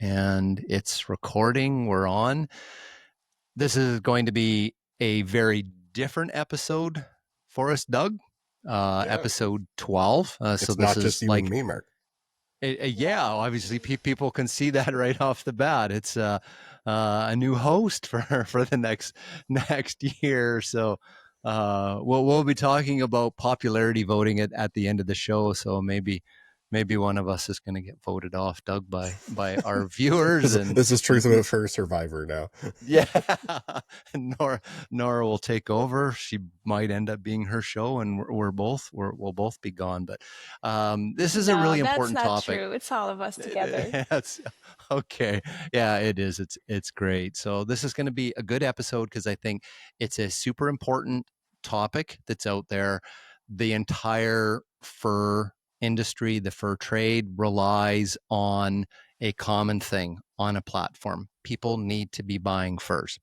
and it's recording. We're on. This is going to be a very different episode for us, Doug. Yeah. Episode 12. So It's this not just is you and like, me, Mark. yeah, obviously people can see that right off the bat. It's a new host for the next year. So we'll be talking about popularity voting at the end of the show. So maybe one of us is going to get voted off, Doug, by our viewers. And This is treatment for Survivor now. yeah, Nora will take over. She might end up being her show, and we'll both be gone. But this is a No, really that's important not topic. true. It's all of us together. That's okay. Yeah, it is. It's great. So this is going to be a good episode because I think it's a super important topic that's out there. The entire fur industry, the fur trade relies on a common thing on a platform. People need to be buying furs.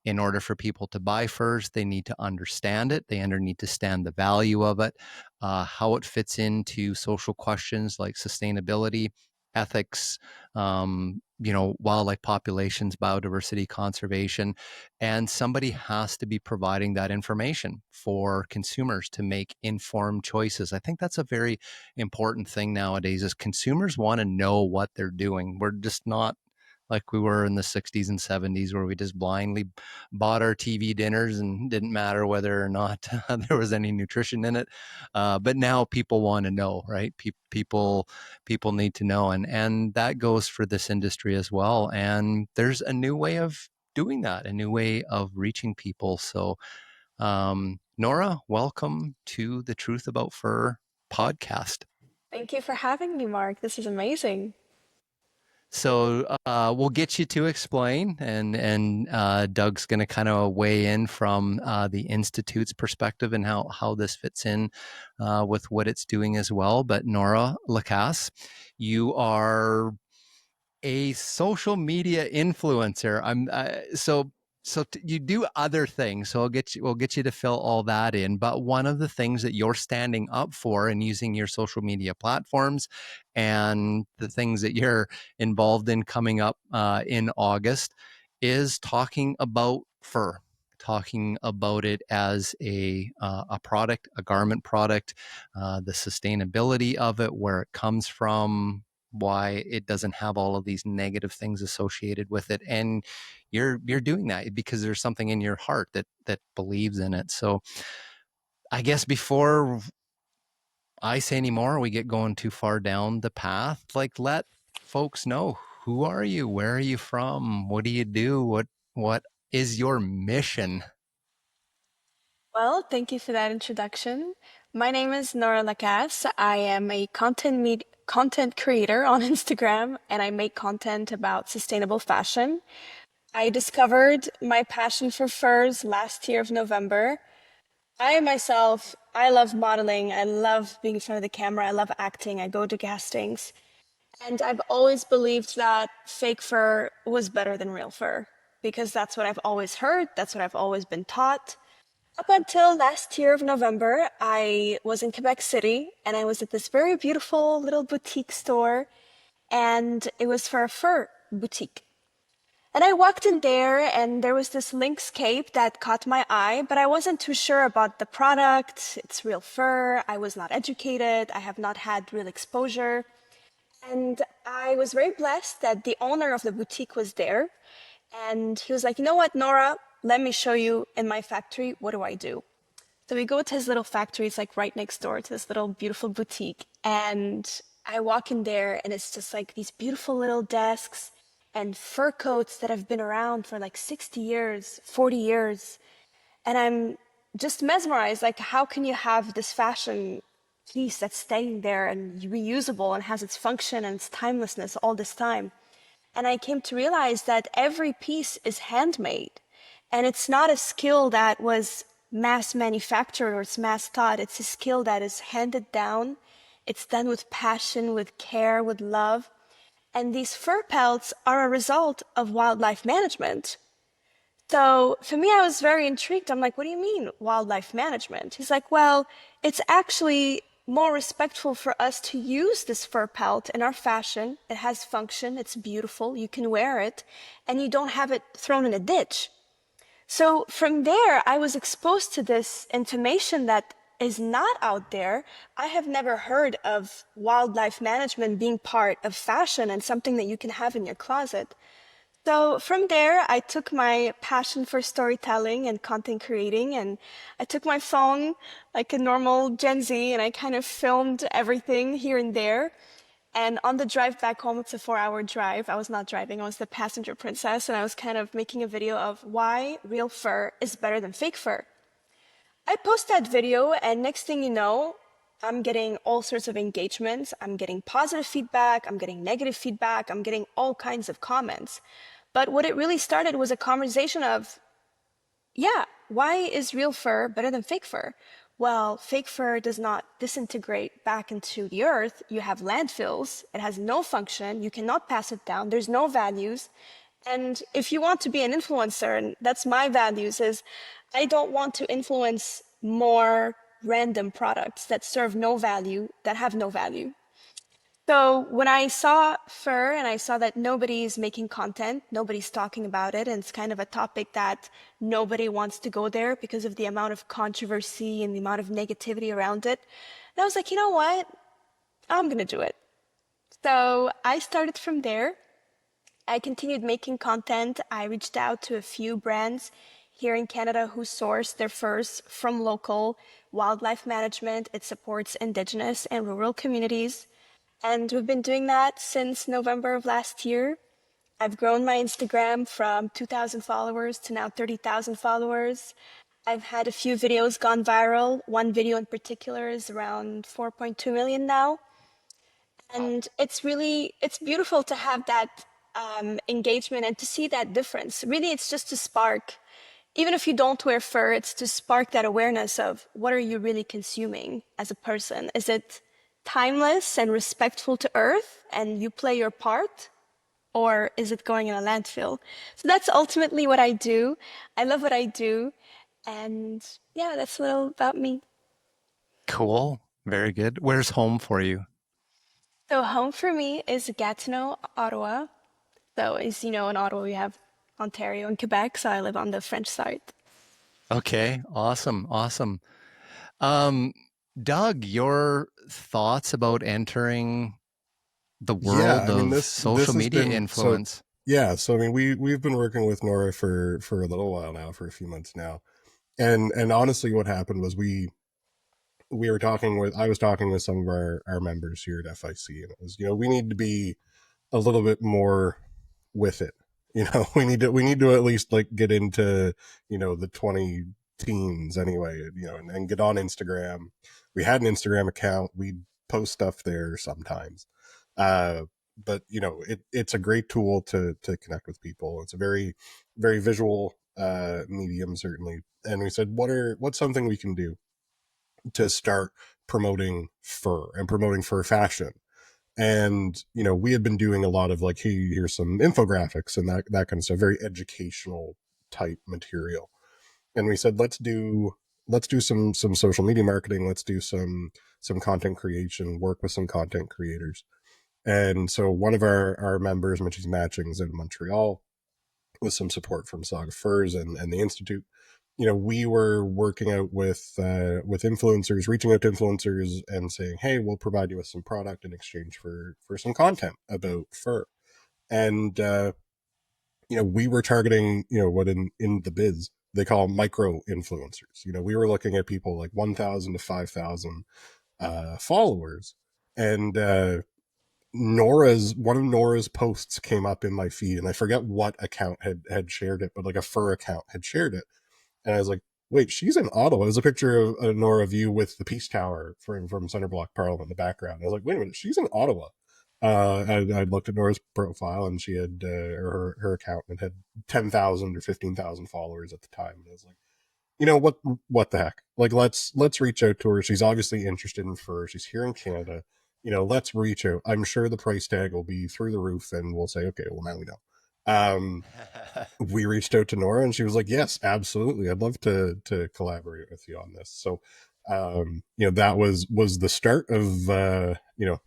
In order for people to buy furs, they need to understand it. They need to understand the value of it, how it fits into social questions like sustainability, ethics, wildlife populations, biodiversity conservation. And somebody has to be providing that information for consumers to make informed choices. I think that's a very important thing nowadays is consumers want to know what they're doing. We're just not like we were in the 60s and 70s where we just blindly bought our TV dinners and didn't matter whether or not there was any nutrition in it. But now people want to know, right? People need to know, and that goes for this industry as well. And there's a new way of doing that, a new way of reaching people. So, Nora, welcome to the Truth About Fur podcast. Thank you for having me, Mark. This is amazing. So we'll get you to explain, and Doug's going to kind of weigh in from the Institute's perspective and how this fits in with what it's doing as well. But Nora Lacasse, you are a social media influencer. You do other things. So we'll get you to fill all that in. But one of the things that you're standing up for and using your social media platforms and the things that you're involved in coming up in August is talking about fur. Talking about it as a product, a garment product, the sustainability of it, where it comes from, why it doesn't have all of these negative things associated with it, and you're doing that because there's something in your heart that believes in it. So I guess before I say any more, we get going too far down the path, like, let folks know, who are you, where are you from, what do you do, what is your mission? Well, thank you for that introduction. My name is Nora Lacasse. I am a content creator on Instagram, and I make content about sustainable fashion. I discovered my passion for furs last year of November. I love modeling. I love being in front of the camera. I love acting. I go to castings. And I've always believed that fake fur was better than real fur because that's what I've always heard. That's what I've always been taught. Up until last year of November, I was in Quebec City and I was at this very beautiful little boutique store, and it was for a fur boutique. And I walked in there and there was this lynx cape that caught my eye, but I wasn't too sure about the product. It's real fur. I was not educated. I have not had real exposure. And I was very blessed that the owner of the boutique was there. And he was like, you know what, Nora, let me show you in my factory, what do I do? So we go to his little factory. It's like right next door to this little beautiful boutique. And I walk in there and it's just like these beautiful little desks and fur coats that have been around for like 60 years, 40 years. And I'm just mesmerized. Like, how can you have this fashion piece that's staying there and reusable and has its function and its timelessness all this time? And I came to realize that every piece is handmade. And it's not a skill that was mass manufactured or it's mass taught. It's a skill that is handed down. It's done with passion, with care, with love. And these fur pelts are a result of wildlife management. So for me, I was very intrigued. I'm like, what do you mean wildlife management? He's like, well, it's actually more respectful for us to use this fur pelt in our fashion. It has function, it's beautiful, you can wear it, and you don't have it thrown in a ditch. So from there, I was exposed to this information that is not out there. I have never heard of wildlife management being part of fashion and something that you can have in your closet. So from there, I took my passion for storytelling and content creating, and I took my phone like a normal Gen Z, and I kind of filmed everything here and there. And on the drive back home, it's a 4-hour drive. I was not driving, I was the passenger princess, and I was kind of making a video of why real fur is better than fake fur. I post that video, and next thing you know, I'm getting all sorts of engagements. I'm getting positive feedback, I'm getting negative feedback, I'm getting all kinds of comments. But what it really started was a conversation of, yeah, why is real fur better than fake fur? Well, fake fur does not disintegrate back into the earth. You have landfills. It has no function. You cannot pass it down. There's no values. And if you want to be an influencer, and that's my values, is I don't want to influence more random products that serve no value, that have no value. So when I saw fur and I saw that nobody's making content, nobody's talking about it, and it's kind of a topic that nobody wants to go there because of the amount of controversy and the amount of negativity around it, and I was like, you know what? I'm gonna do it. So I started from there. I continued making content. I reached out to a few brands here in Canada who source their furs from local wildlife management. It supports Indigenous and rural communities. And we've been doing that since November of last year. I've grown my Instagram from 2,000 followers to now 30,000 followers. I've had a few videos gone viral. One video in particular is around 4.2 million now. And it's beautiful to have that engagement and to see that difference. Really, it's just to spark, even if you don't wear fur, it's to spark that awareness of what are you really consuming as a person? Is it timeless and respectful to earth and you play your part? Or is it going in a landfill? So that's ultimately what I do. I love what I do. And yeah, that's a little about me. Cool. Very good. Where's home for you? So home for me is Gatineau, Ottawa. So as you know, in Ottawa we have Ontario and Quebec, so I live on the French side. Okay. Awesome. Awesome. Um, Doug, your thoughts about entering the Yeah, world I mean of this social has media been so influence? yeah, so I mean we've been working with Nora for a little while now, for a few months now. And honestly what happened was we were talking with I was talking with some of our members here at FIC, and it was, we need to be a little bit more with it. We need to at least like get into, the 20 teens anyway, and get on Instagram. We had an Instagram account. We'd post stuff there sometimes. Uh, but it's a great tool to connect with people. It's a very, very visual medium, certainly. And we said, what's something we can do to start promoting fur and promoting fur fashion? And we had been doing a lot of like, hey, here's some infographics and that kind of stuff, very educational type material. And we said, let's do some social media marketing. Let's do some content creation, work with some content creators. And so one of our members, Mitchie's Matchings in Montreal, with some support from Saga Furs and the Institute, we were working out with influencers, reaching out to influencers and saying, hey, we'll provide you with some product in exchange for some content about fur. And we were targeting, what in the biz they call micro influencers. We were looking at people like 1,000 to 5,000 followers. And one of Nora's posts came up in my feed, and I forget what account had shared it, but like a fur account had shared it. And I was like, wait, she's in Ottawa. It was a picture of a Nora view with the Peace Tower from Center Block Parliament in the background. I was like, wait a minute, she's in Ottawa. I looked at Nora's profile, and she had her account, and it had 10,000 or 15,000 followers at the time. And I was like, what the heck? Like, let's reach out to her. She's obviously interested in fur. She's here in Canada. Let's reach out. I'm sure the price tag will be through the roof, and we'll say, okay, well, now we know. We reached out to Nora, and she was like, yes, absolutely, I'd love to collaborate with you on this. So That was the start of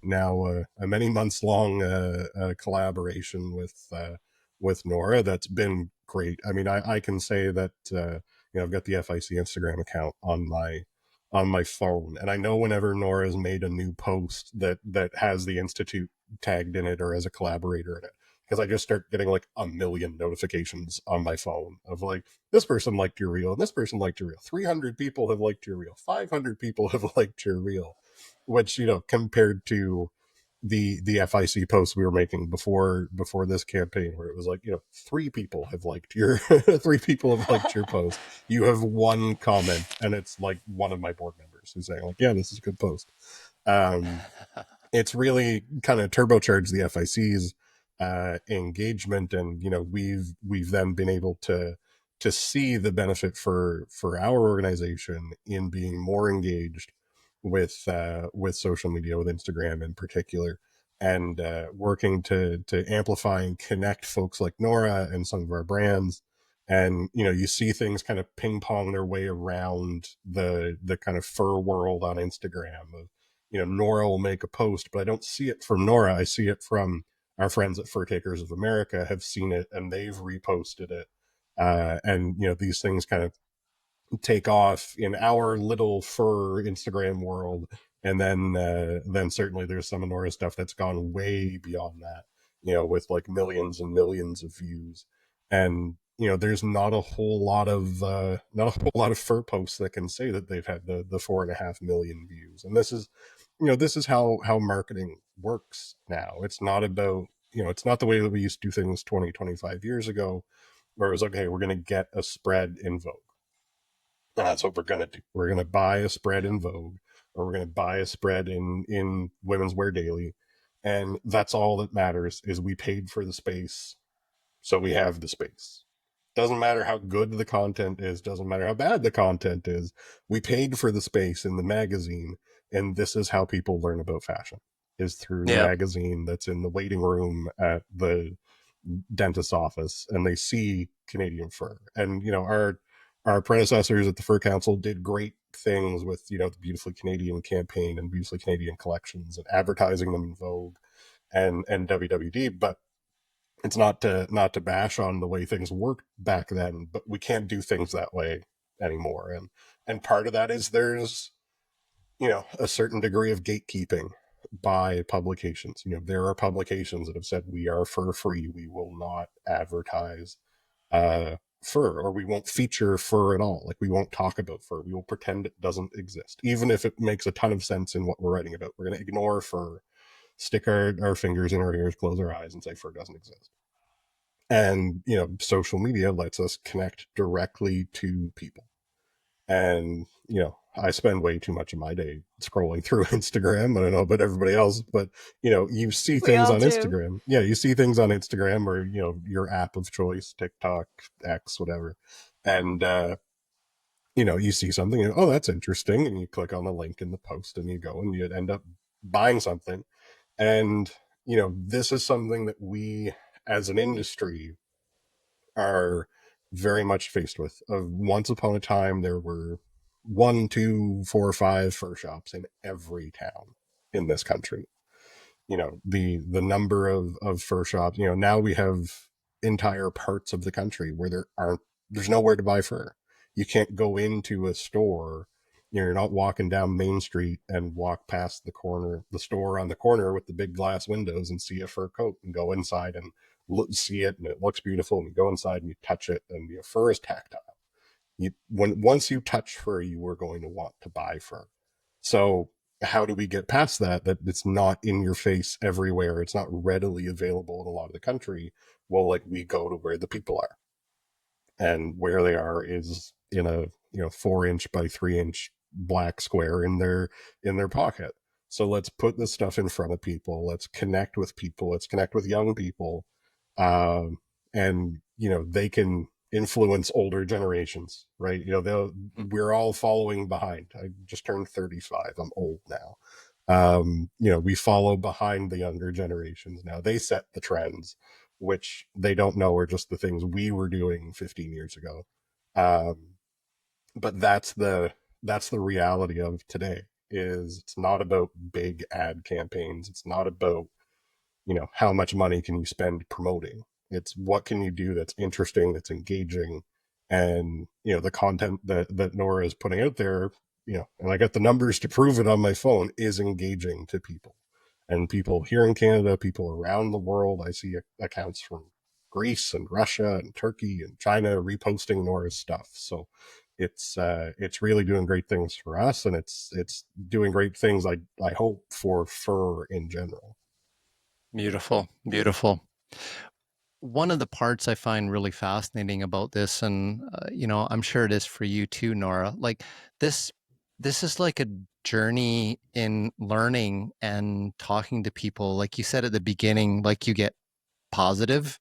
now a many months long collaboration with Nora that's been great. I mean, I can say that I've got the FIC Instagram account on my phone, and I know whenever Nora's made a new post that has the institute tagged in it or as a collaborator in it, because I just start getting like a million notifications on my phone of like, this person liked your reel and this person liked your reel. 300 people have liked your reel. 500 people have liked your reel, which, compared to the FIC posts we were making before this campaign, where it was like, three people have liked your three people have liked your post. You have one comment, and it's like one of my board members who's saying like, yeah, this is a good post. Um, it's really kind of turbocharged the FIC's engagement, and we've then been able to see the benefit for our organization in being more engaged with social media, with Instagram in particular, and working to amplify and connect folks like Nora and some of our brands. And you see things kind of ping pong their way around the kind of fur world on Instagram of, Nora will make a post, but I don't see it from Nora. I see it from our friends at Fur Takers of America have seen it and they've reposted it. And these things kind of take off in our little fur Instagram world, and then certainly there's some of Nora's stuff that's gone way beyond that, with like millions and millions of views. And there's not a whole lot of fur posts that can say that they've had the 4.5 million views. And this is how marketing works now. It's not about, it's not the way that we used to do things 20-25 years ago, where it was like, hey, we're going to get a spread in Vogue. And that's what we're going to do. We're going to buy a spread in Vogue, or we're going to buy a spread in Women's Wear Daily. And that's all that matters, is we paid for the space, so we have the space. Doesn't matter how good the content is, doesn't matter how bad the content is. We paid for the space in the magazine, and this is how people learn about fashion, is through the Yeah. magazine that's in the waiting room at the dentist's office, and they see Canadian fur. And our predecessors at the Fur Council did great things with the Beautifully Canadian campaign and Beautifully Canadian collections and advertising them in Vogue and WWD. But it's not to bash on the way things worked back then, but we can't do things that way anymore. And part of that is there's a certain degree of gatekeeping by publications. There are publications that have said, we are fur free, we will not advertise fur, or we won't feature fur at all. Like, we won't talk about fur, we will pretend it doesn't exist, even if it makes a ton of sense in what we're writing about. We're going to ignore fur, stick our fingers in our ears, close our eyes, and say fur doesn't exist. And social media lets us connect directly to people. And I spend way too much of my day scrolling through Instagram. I don't know about everybody else, but you see We things all on do. Instagram. Yeah, you see things on Instagram, or your app of choice, TikTok, X, whatever. And you see something, and, oh, that's interesting, and you click on the link in the post, and you go, and you end up buying something. And this is something that we, as an industry, are very much faced with. Once upon a time, there were 1, 2, 4, 5 fur shops in every town in this country. The number of fur shops, now we have entire parts of the country where there's nowhere to buy fur. You can't go into a store. You're not walking down Main Street and walk past the store on the corner with the big glass windows, and see a fur coat and go inside and see it, and it looks beautiful, and you go inside and you touch it, and fur is tactile. Once you touch fur, you are going to want to buy fur. So how do we get past that it's not in your face everywhere, it's not readily available in a lot of the country? Well, like, we go to where the people are, and where they are is in a 4-inch by 3-inch black square in their pocket. So let's put this stuff in front of people, let's connect with people, let's connect with young people, um, and they can influence older generations, right? We're all following behind. I just turned 35, I'm old now. We follow behind the younger generations now. They set the trends, which they don't know are just the things we were doing 15 years ago. But that's the that's the reality of today. Is it's not about big ad campaigns. It's not about, how much money can you spend promoting. It's what can you do that's interesting, that's engaging, and the content that Nora is putting out there, and I got the numbers to prove it on my phone, is engaging to people, and people here in Canada, people around the world. I see accounts from Greece and Russia and Turkey and China reposting Nora's stuff. So it's really doing great things for us, and it's doing great things, I hope, for fur in general. Beautiful, beautiful. One of the parts I find really fascinating about this, and I'm sure it is for you too, Nora. Like this, this is like a journey in learning and talking to people. Like you said at the beginning, like you get positive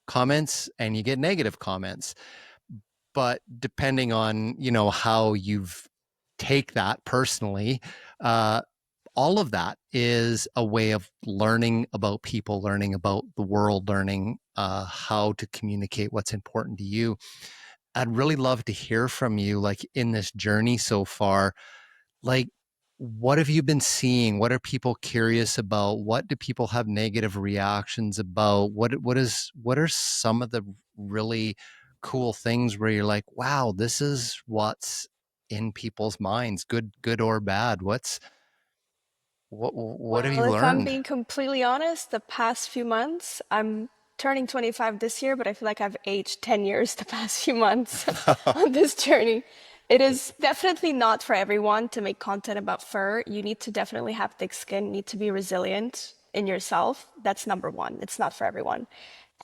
comments and you get negative comments, but depending on how you've take that personally, uh, all of that is a way of learning about people, learning about the world, learning how to communicate what's important to you. I'd really love to hear from you, like in this journey so far, like what have you been seeing? What are people curious about? What do people have negative reactions about? What are some of the really cool things where you're like, wow, this is what's in people's minds, good or bad? What have Well, you if I'm learned? being completely honest, the past few months, I'm turning 25 this year, but I feel like I've aged 10 years the past few months on this journey. It is definitely not for everyone to make content about fur. You need to definitely have thick skin, you need to be resilient in yourself. That's number one. It's not for everyone.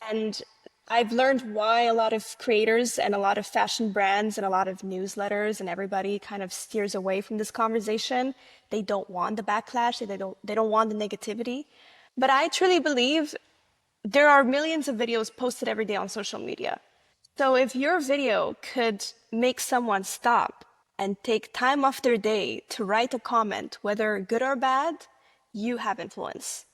And I've learned why a lot of creators and a lot of fashion brands and a lot of newsletters and everybody kind of steers away from this conversation. They don't want the backlash, they don't want the negativity. But I truly believe there are millions of videos posted every day on social media. So if your video could make someone stop and take time off their day to write a comment, whether good or bad, you have influence.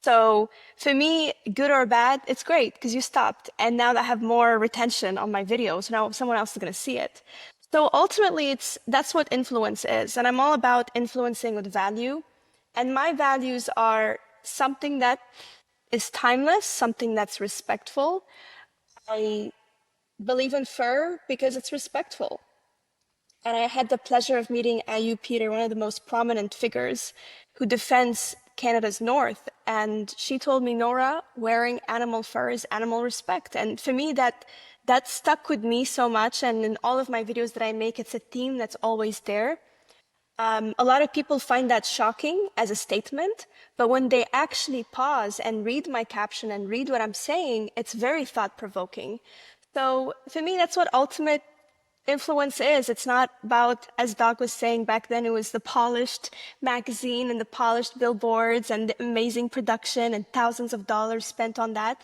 So for me, good or bad, it's great because you stopped. And now that I have more retention on my videos, now someone else is going to see it. So ultimately, that's what influence is. And I'm all about influencing with value. And my values are something that is timeless, something that's respectful. I believe in fur because it's respectful. And I had the pleasure of meeting Ayu Peter, one of the most prominent figures who defends Canada's North. And she told me, Nora, wearing animal fur is animal respect. And for me, that stuck with me so much. And in all of my videos that I make, it's a theme that's always there. A lot of people find that shocking as a statement, but when they actually pause and read my caption and read what I'm saying, it's very thought provoking. So for me, that's what ultimate influence is. It's not about, as Doc was saying back then, it was the polished magazine and the polished billboards and the amazing production and thousands of dollars spent on that.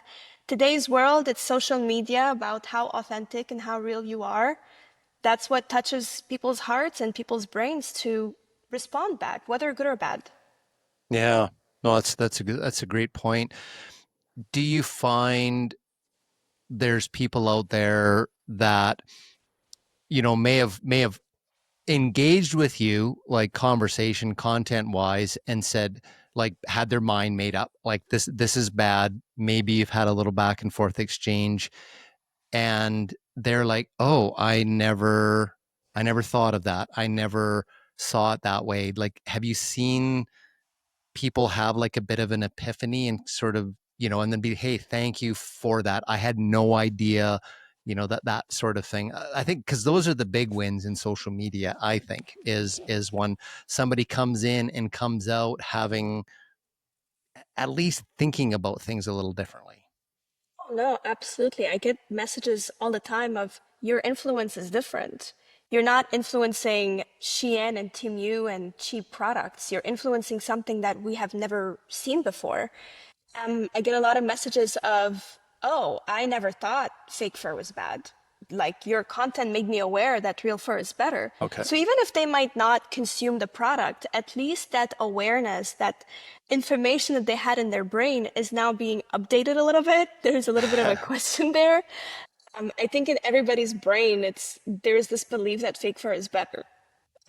Today's world, it's social media about how authentic and how real you are. That's what touches people's hearts and people's brains to respond back, whether good or bad. Yeah, no, that's a great point. Do you find there's people out there that may have engaged with you like conversation content wise and said like had their mind made up like this is bad, maybe you've had a little back and forth exchange and they're like, oh, I never thought of that, I never saw it that way. Like have you seen people have like a bit of an epiphany and sort of, and then be, hey, thank you for that. I had no idea, that sort of thing. I think because those are the big wins in social media, I think, is when somebody comes in and comes out having at least thinking about things a little differently. Oh, no, absolutely. I get messages all the time of your influence is different. You're not influencing Shein and Temu and cheap products. You're influencing something that we have never seen before. I get a lot of messages of, oh, I never thought fake fur was bad. Like your content made me aware that real fur is better. Okay. So even if they might not consume the product, at least that awareness, that information that they had in their brain is now being updated a little bit. There's a little bit of a question there. I think in everybody's brain, there's this belief that fake fur is better.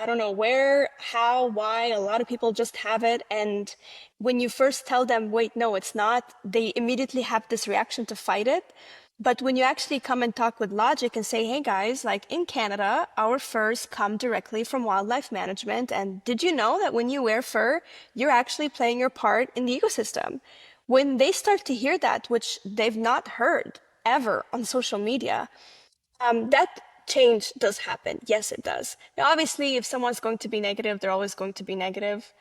I don't know where, how, why. A lot of people just have it. And when you first tell them, wait, no, it's not, they immediately have this reaction to fight it. But when you actually come and talk with logic and say, hey guys, like in Canada, our furs come directly from wildlife management. And did you know that when you wear fur, you're actually playing your part in the ecosystem? When they start to hear that, which they've not heard ever on social media, that change does happen. Yes, it does. Now, obviously, if someone's going to be negative, they're always going to be negative.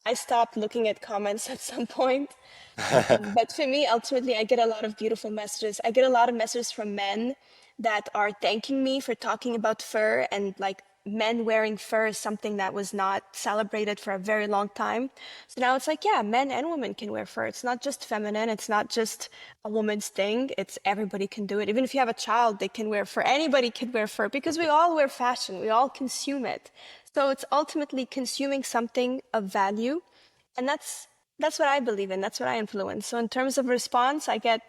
I stopped looking at comments at some point. But for me, ultimately, I get a lot of beautiful messages. I get a lot of messages from men that are thanking me for talking about fur, and like men wearing fur is something that was not celebrated for a very long time. So now it's like, yeah, men and women can wear fur. It's not just feminine. It's not just a woman's thing. It's everybody can do it. Even if you have a child, they can wear fur. Anybody can wear fur because we all wear fashion. We all consume it. So it's ultimately consuming something of value, and that's what I believe in. That's what I influence. So in terms of response, I get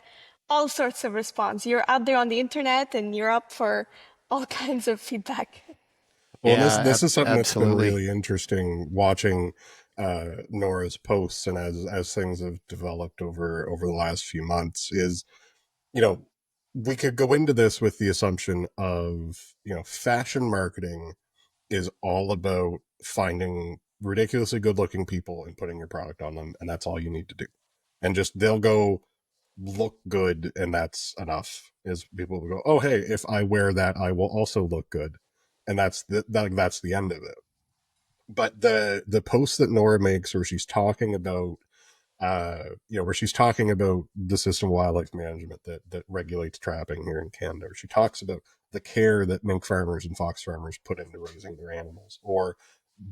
all sorts of response. You're out there on the internet and you're up for all kinds of feedback. Well, this Yeah, this is something that's been absolutely. really interesting watching Nora's posts, and as things have developed over the last few months, is, you know, we could go into this with the assumption of, fashion marketing is all about finding ridiculously good looking people and putting your product on them, and that's all you need to do, and just they'll go look good, and that's enough. Is people will go, oh hey, if I wear that, I will also look good, and that's the end of it. But the post that Nora makes, where she's talking about where she's talking about the system of wildlife management that regulates trapping here in Canada. She talks about the care that mink farmers and fox farmers put into raising their animals, or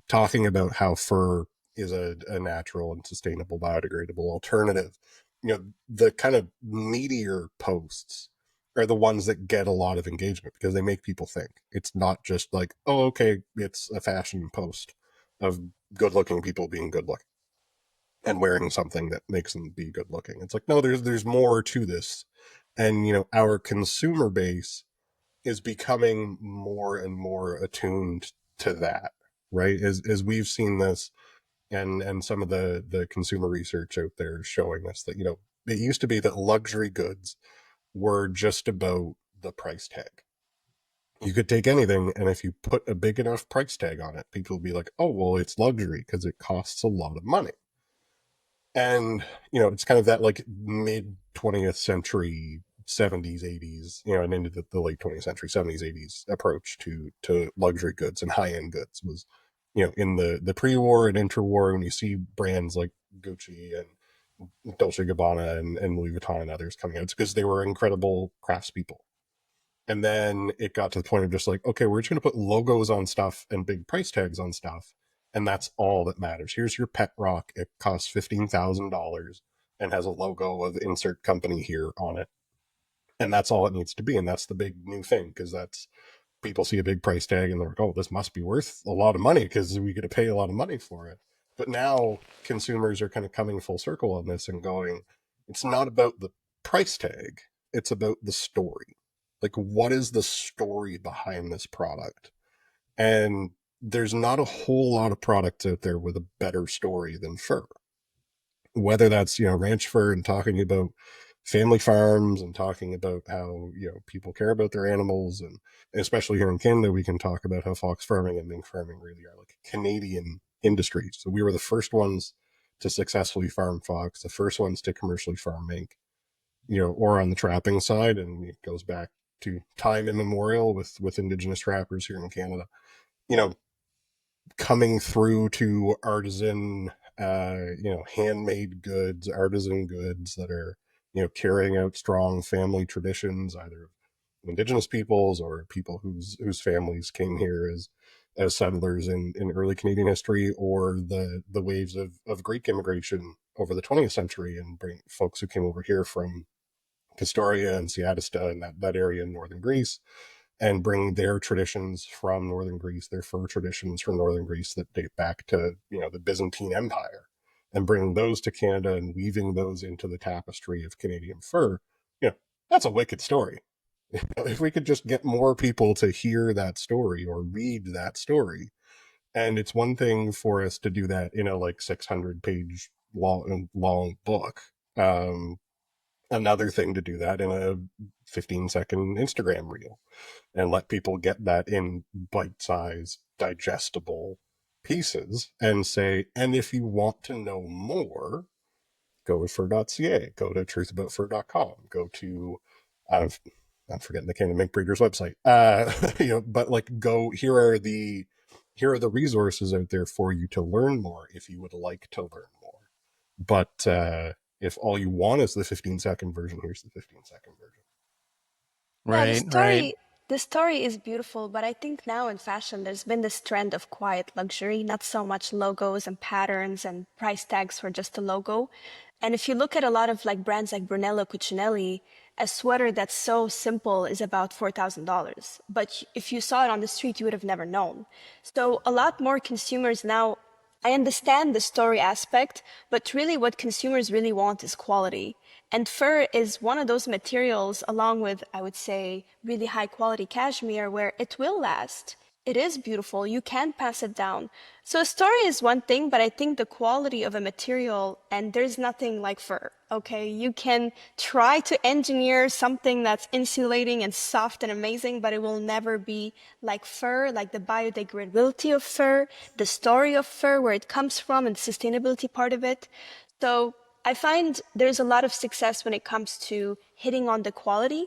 talking about how fur is a natural and sustainable biodegradable alternative. The kind of meatier posts are the ones that get a lot of engagement because they make people think. It's not just like, oh, okay, it's a fashion post of good looking people being good looking and wearing something that makes them be good looking. It's like, no, there's more to this. And our consumer base is becoming more and more attuned to that, right? As we've seen this, and some of the consumer research out there showing us that, it used to be that luxury goods were just about the price tag. You could take anything, and if you put a big enough price tag on it, people will be like, oh well, it's luxury because it costs a lot of money. And it's kind of that like mid 20th century 70s 80s, and into the late 20th century 70s 80s approach to luxury goods and high-end goods was, in the pre-war and interwar, when you see brands like Gucci and Dolce Gabbana and Louis Vuitton and others coming out, it's because they were incredible craftspeople. And then it got to the point of just like, okay, we're just going to put logos on stuff and big price tags on stuff. And that's all that matters. Here's your pet rock. It costs $15,000 and has a logo of insert company here on it. And that's all it needs to be. And that's the big new thing, because that's people see a big price tag and they're like, oh, this must be worth a lot of money because we get to pay a lot of money for it. But now consumers are kind of coming full circle on this and going, it's not about the price tag, it's about the story. Like, what is the story behind this product? And there's not a whole lot of products out there with a better story than fur. Whether that's, ranch fur and talking about family farms and talking about how, people care about their animals. And especially here in Canada, we can talk about how fox farming and mink farming really are like Canadian industries. So we were the first ones to successfully farm fox, the first ones to commercially farm mink, or on the trapping side. And it goes back to time immemorial with indigenous trappers here in Canada, you know, coming through to artisan, handmade goods, artisan goods that are, carrying out strong family traditions, either of indigenous peoples or people whose families came here as settlers in early Canadian history, or the waves of Greek immigration over the 20th century, and bring folks who came over here from Castoria and Siatista and that area in northern Greece, and bring their traditions from northern Greece, their fur traditions from northern Greece that date back to, the Byzantine Empire, and bring those to Canada and weaving those into the tapestry of Canadian fur. That's a wicked story. If we could just get more people to hear that story or read that story, And it's one thing for us to do that in a like 600 page long book. Another thing to do that in a 15-second Instagram reel and let people get that in bite-sized, digestible pieces and say, and if you want to know more, go to fur.ca, go to truthaboutfur.com, go to, uh, I'm forgetting the Canadian Mink Breeders website. But like go, here are the resources out there for you to learn more if you would like to learn more. But if all you want is the 15-second version, here's the 15-second version. Yeah, Right, right. the story is beautiful, but I think now in fashion there's been this trend of quiet luxury, not so much logos and patterns and price tags for just a logo. And if you look at a lot of like brands like Brunello Cucinelli, a sweater that's so simple is about $4,000. But if you saw it on the street, you would have never known. So a lot more consumers now, I understand the story aspect, but really what consumers really want is quality. And fur is one of those materials, along with, I would say, really high quality cashmere, where it will last. It is beautiful. You can pass it down. So a story is one thing, but I think the quality of a material, and there's nothing like fur, okay? You can try to engineer something that's insulating and soft and amazing, but it will never be like fur, like the biodegradability of fur, the story of fur, where it comes from, and the sustainability part of it. So I find there's a lot of success when it comes to hitting on the quality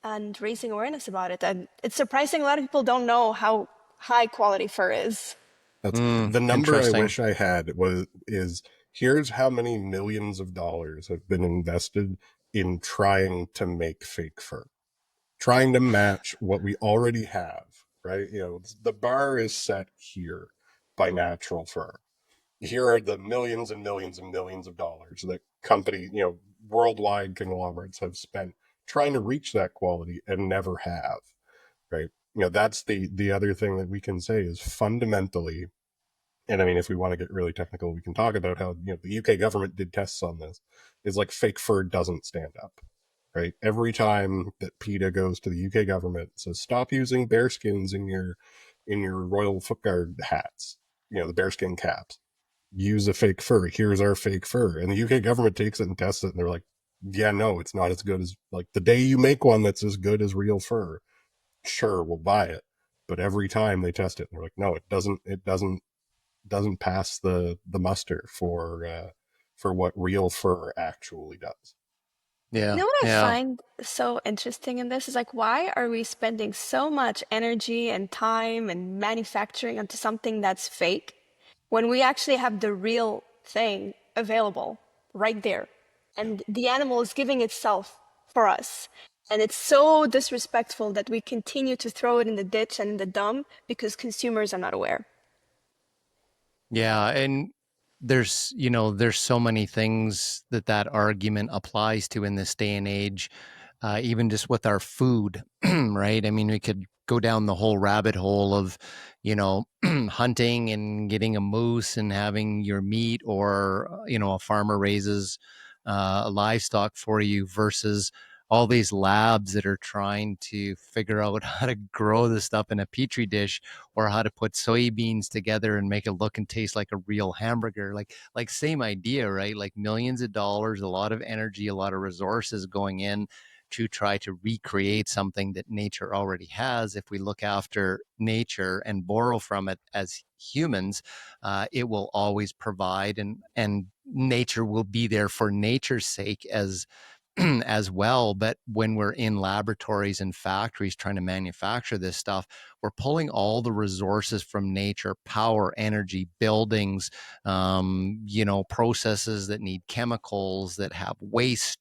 and raising awareness about it. And it's surprising a lot of people don't know how high quality fur is. That's Mm, the number I interesting. wish I had was is here's how many millions of dollars have been invested in trying to make fake fur, trying to match what we already have, right? The bar is set here by natural fur. Here are the millions and millions and millions of dollars that worldwide conglomerates have spent trying to reach that quality and never have, right? That's the other thing that we can say is fundamentally, and I mean, if we want to get really technical, we can talk about how the UK government did tests on this. Is like fake fur doesn't stand up, right? Every time that PETA goes to the UK government and says stop using bear skins in your Royal Foot Guard hats, the bearskin caps, use a fake fur. Here's our fake fur, and the UK government takes it and tests it, and they're like, yeah, no, it's not as good as like the day you make one that's as good as real fur. Sure, we'll buy it, but every time they test it, they're like, no, it doesn't. It doesn't pass the muster for what real fur actually does. You Yeah, know what I yeah. find so interesting in this is like, why are we spending so much energy and time and manufacturing onto something that's fake when we actually have the real thing available right there? And the animal is giving itself for us. And it's so disrespectful that we continue to throw it in the ditch and in the dump because consumers are not aware. Yeah, and there's so many things that that argument applies to in this day and age, even just with our food, right? I mean, we could go down the whole rabbit hole of, hunting and getting a moose and having your meat, or a farmer raises livestock for you versus all these labs that are trying to figure out how to grow this stuff in a petri dish, or how to put soybeans together and make it look and taste like a real hamburger. Like same idea, right? Like millions of dollars, a lot of energy, a lot of resources going in to try to recreate something that nature already has. If we look after nature and borrow from it as humans, it will always provide, and nature will be there for nature's sake as well. But when we're in laboratories and factories trying to manufacture this stuff, we're pulling all the resources from nature: power, energy, buildings, processes that need chemicals, that have waste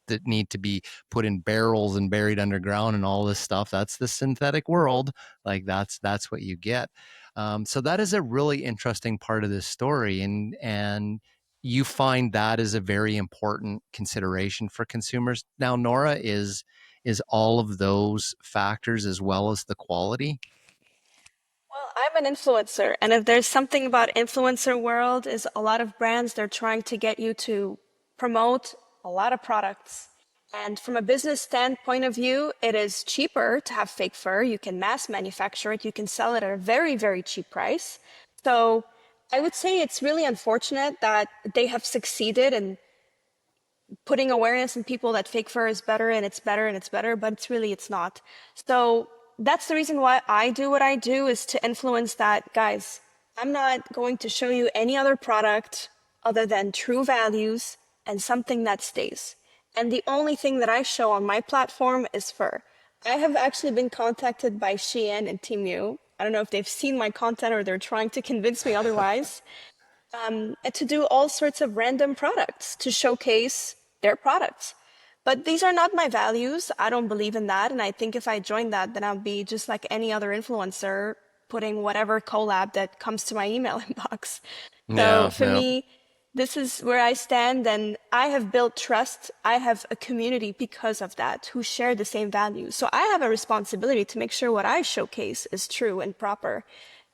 that need to be put in barrels and buried underground, and all this stuff. That's the synthetic world. Like that's what you get. So that is a really interesting part of this story, and you find that is a very important consideration for consumers. Now, Nora, is all of those factors as well as the quality? Well, I'm an influencer, and if there's something about influencer world is a lot of brands they're trying to get you to promote a lot of products. And from a business standpoint of view, it is cheaper to have fake fur. You can mass manufacture it. You can sell it at a very, very cheap price. So I would say it's really unfortunate that they have succeeded in putting awareness in people that fake fur is better and it's better and it's better, but it's not. So that's the reason why I do what I do, is to influence that, guys, I'm not going to show you any other product other than true values and something that stays. And the only thing that I show on my platform is fur. I have actually been contacted by Shein and Temu. I don't know if they've seen my content or they're trying to convince me otherwise, and to do all sorts of random products to showcase their products. But these are not my values. I don't believe in that. And I think if I joined that, then I'd be just like any other influencer, putting whatever collab that comes to my email inbox. So Yeah, for yeah. me, this is where I stand, and I have built trust. I have a community because of that who share the same values. So I have a responsibility to make sure what I showcase is true and proper.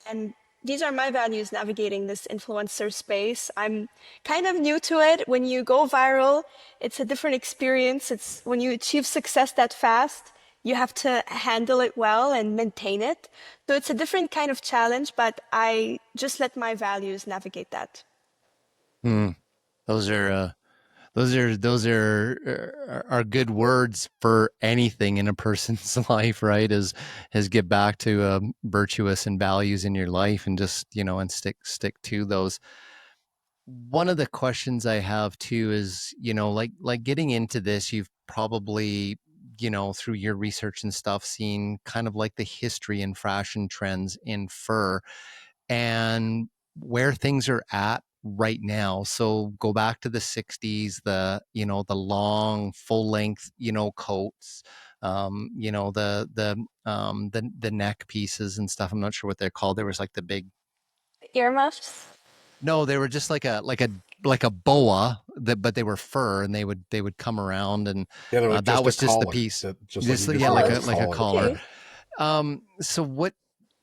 And these are my values navigating this influencer space. I'm kind of new to it. When you go viral, it's a different experience. It's when you achieve success that fast, you have to handle it well and maintain it. So it's a different kind of challenge, but I just let my values navigate that. Hmm. Those are are good words for anything in a person's life, right? Is get back to virtuous and values in your life, and just and stick to those. One of the questions I have too is, like getting into this, you've probably, through your research and stuff, seen kind of like the history and fashion trends in fur and where things are at right now. So go back to the 60s, the long full length, coats, the neck pieces and stuff. I'm not sure what they're called. There was like the big, Earmuffs? no, they were just like a boa that, but they were fur, and they would come around, and Yeah, they're like that just a was just the collar piece. that just like you Just just yeah, wear Oh, like like a a collar. collar. okay. So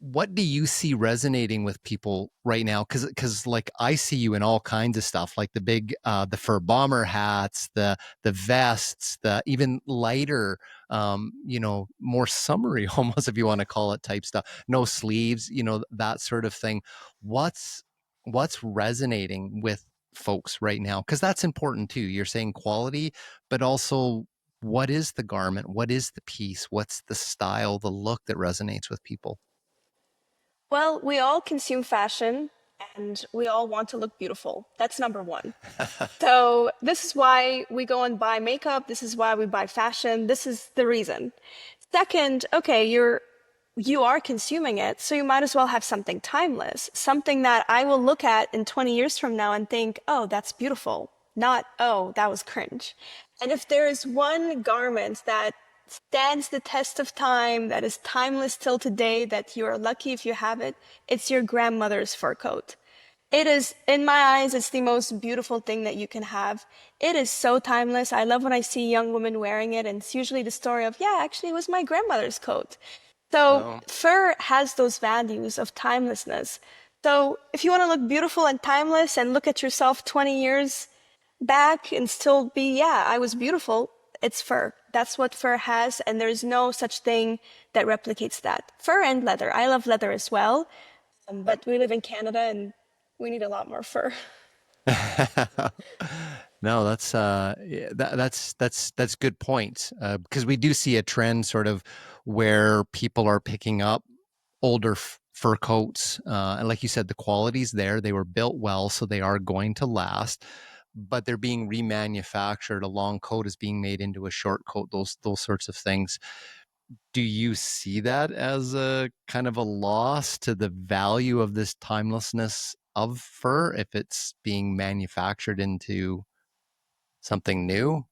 what do you see resonating with people right now? Because like I see you in all kinds of stuff, like the fur bomber hats, the vests, the even lighter, more summery almost, if you want to call it, type stuff. No sleeves, that sort of thing. What's what's resonating with folks right now? Because that's important too. You're saying quality, but also what is the garment? What is the piece? What's the style, the look that resonates with people? Well, we all consume fashion and we all want to look beautiful. That's number one. So this is why we go and buy makeup. This is why we buy fashion. This is the reason. Second, okay, you are consuming it, so you might as well have something timeless, something that I will look at in 20 years from now and think, "Oh, that's beautiful." Not, "Oh, that was cringe." And if there is one garment that stands the test of time, that is timeless till today, that you are lucky if you have it, it's your grandmother's fur coat. It is, in my eyes, it's the most beautiful thing that you can have. It is so timeless. I love when I see young women wearing it, and it's usually the story of, yeah, actually, it was my grandmother's coat. So Oh, fur has those values of timelessness. So if you want to look beautiful and timeless and look at yourself 20 years back and still be, yeah, I was beautiful, it's fur. That's what fur has, and there's no such thing that replicates that. Fur and leather. I love leather as well, but we live in Canada and we need a lot more fur. no, that's yeah, that's good point, because we do see a trend sort of where people are picking up older fur coats, and like you said, the quality's there. They were built well, so they are going to last. But they're being remanufactured. A long coat is being made into a short coat. Those sorts of things. Do you see that as a kind of a loss to the value of this timelessness of fur if it's being manufactured into something new?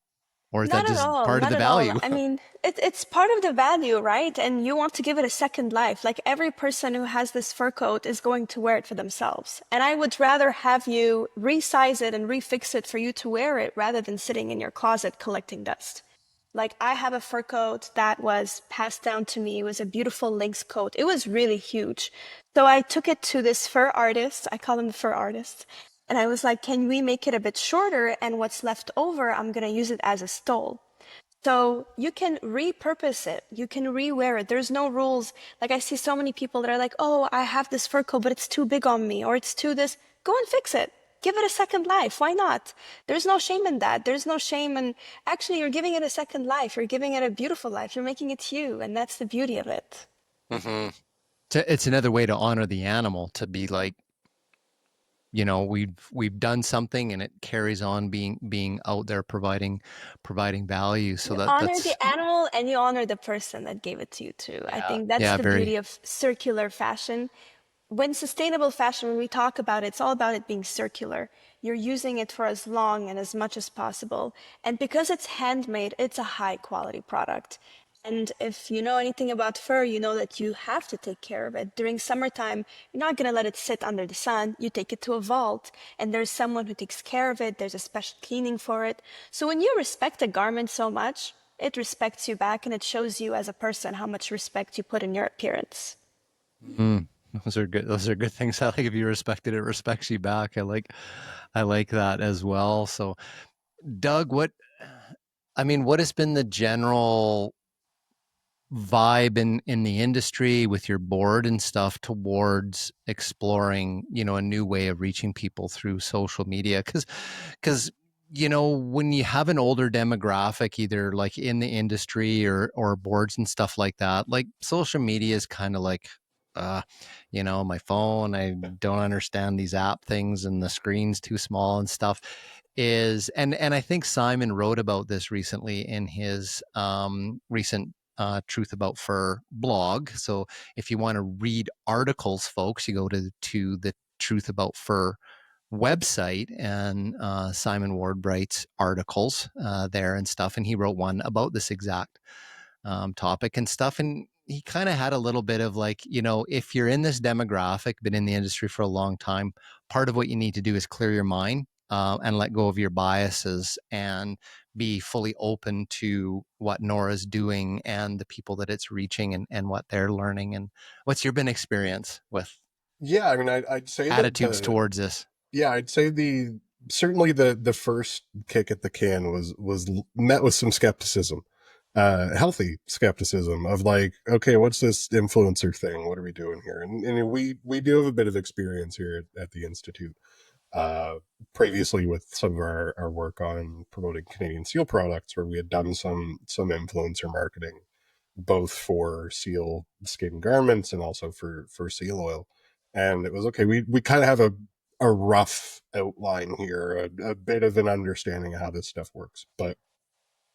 Or is that Not at just all, part of not the at all. value? I mean, it's part of the value, right? And you want to give it a second life. Like every person who has this fur coat is going to wear it for themselves. And I would rather have you resize it and refix it for you to wear it rather than sitting in your closet collecting dust. Like I have a fur coat that was passed down to me. It was a beautiful lynx coat. It was really huge. So I took it to this fur artist. I call him the fur artist. And I was like, can we make it a bit shorter? And what's left over, I'm going to use it as a stole. So you can repurpose it. You can rewear it. There's no rules. Like I see so many people that are like, oh, I have this fur coat, but it's too big on me, or it's too this. Go and fix it. Give it a second life. Why not? There's no shame in that. There's no shame in actually you're giving it a second life. You're giving it a beautiful life. You're making it you, and that's the beauty of it. Hmm. It's another way to honor the animal, to be like, we've done something and it carries on being out there providing value. So You honor that's the animal and you honor the person that gave it to you too. I yeah, think that's yeah, the beauty very. of circular fashion. When sustainable fashion, when we talk about it, it's all about it being circular. You're using it for as long and as much as possible. And because it's handmade, it's a high quality product. And if you know anything about fur, you know that you have to take care of it. During summertime, you're not going to let it sit under the sun. You take it to a vault, and there's someone who takes care of it. There's a special cleaning for it. So when you respect a garment so much, it respects you back, and it shows you as a person how much respect you put in your appearance. Mm, those are good things. I like, if you respect it, it respects you back. I like that as well. So Doug, what has been the general vibe in the industry with your board and stuff towards exploring, a new way of reaching people through social media? Because when you have an older demographic, either like in the industry or boards and stuff like that, like social media is kind of like, uh my phone, I don't understand these app things and the screen's too small and stuff. And I think Simon wrote about this recently in his recent Truth About Fur blog. So if you want to read articles, folks, you go to the Truth About Fur website, and Simon Ward writes articles there and stuff. And he wrote one about this exact topic and stuff. And he kind of had a little bit of like, if you're in this demographic, been in the industry for a long time, part of what you need to do is clear your mind and let go of your biases and be fully open to what Nora's doing and the people that it's reaching, and what they're learning. And what's your been experience with Yeah, I mean, I'd say that attitudes towards this? yeah, I'd say certainly the first kick at the can was met with some skepticism, healthy skepticism of like, okay, what's this influencer thing? What are we doing here? And we do have a bit of experience here at the Institute, uh, previously with some of our work on promoting Canadian seal products, where we had done some influencer marketing, both for seal skin garments and also for seal oil. And it was okay. We kind of have a rough outline here, a bit of an understanding of how this stuff works, but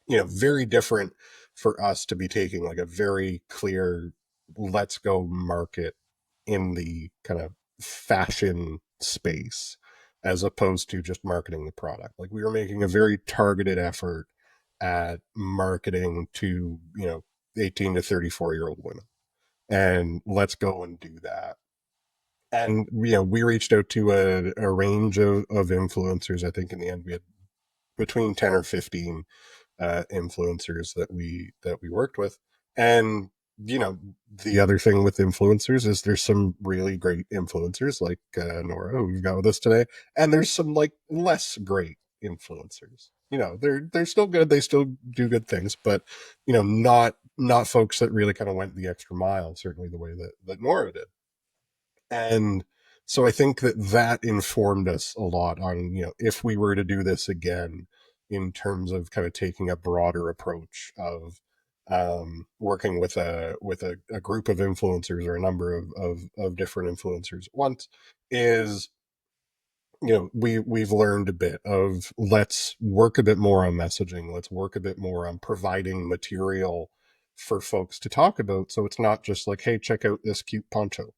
very different for us to be taking like a very clear, let's go market in the kind of fashion space, as opposed to just marketing the product. Like, we were making a very targeted effort at marketing to 18 to 34-year-old women, and let's go and do that. And we reached out to a range of influencers. I think in the end we had between 10 or 15 influencers that we worked with. And the other thing with influencers is there's some really great influencers like Nora, who we've got with us today, and there's some like less great influencers. They're still good, they still do good things, but not folks that really kind of went the extra mile, certainly the way that Nora did. And so I think that informed us a lot on, if we were to do this again, in terms of kind of taking a broader approach of working with a group of influencers, or a number of different influencers at once, is, we've learned a bit of, let's work a bit more on messaging. Let's work a bit more on providing material for folks to talk about. So it's not just like, hey, check out this cute poncho.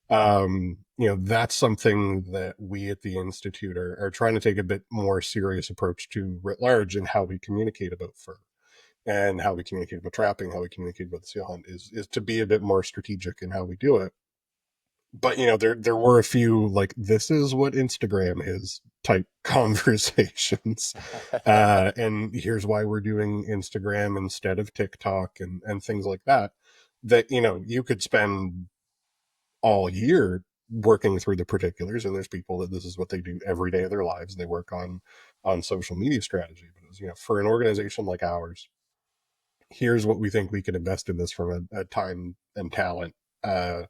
That's something that we at the Institute are trying to take a bit more serious approach to writ large, in how we communicate about fur, and how we communicate about trapping, how we communicate about the seal hunt, is to be a bit more strategic in how we do it. But there were a few like, this is what Instagram is type conversations, and here's why we're doing Instagram instead of TikTok, and things like that. That you could spend all year working through the particulars, and there's people that this is what they do every day of their lives. They work on social media strategy. But it was, for an organization like ours, here's what we think we can invest in this from a time and talent uh,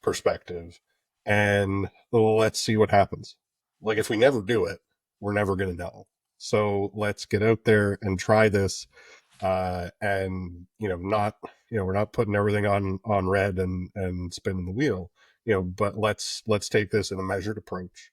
perspective, and let's see what happens. Like, if we never do it, we're never going to know. So let's get out there and try this, and not we're not putting everything on red and spinning the wheel, but let's take this in a measured approach.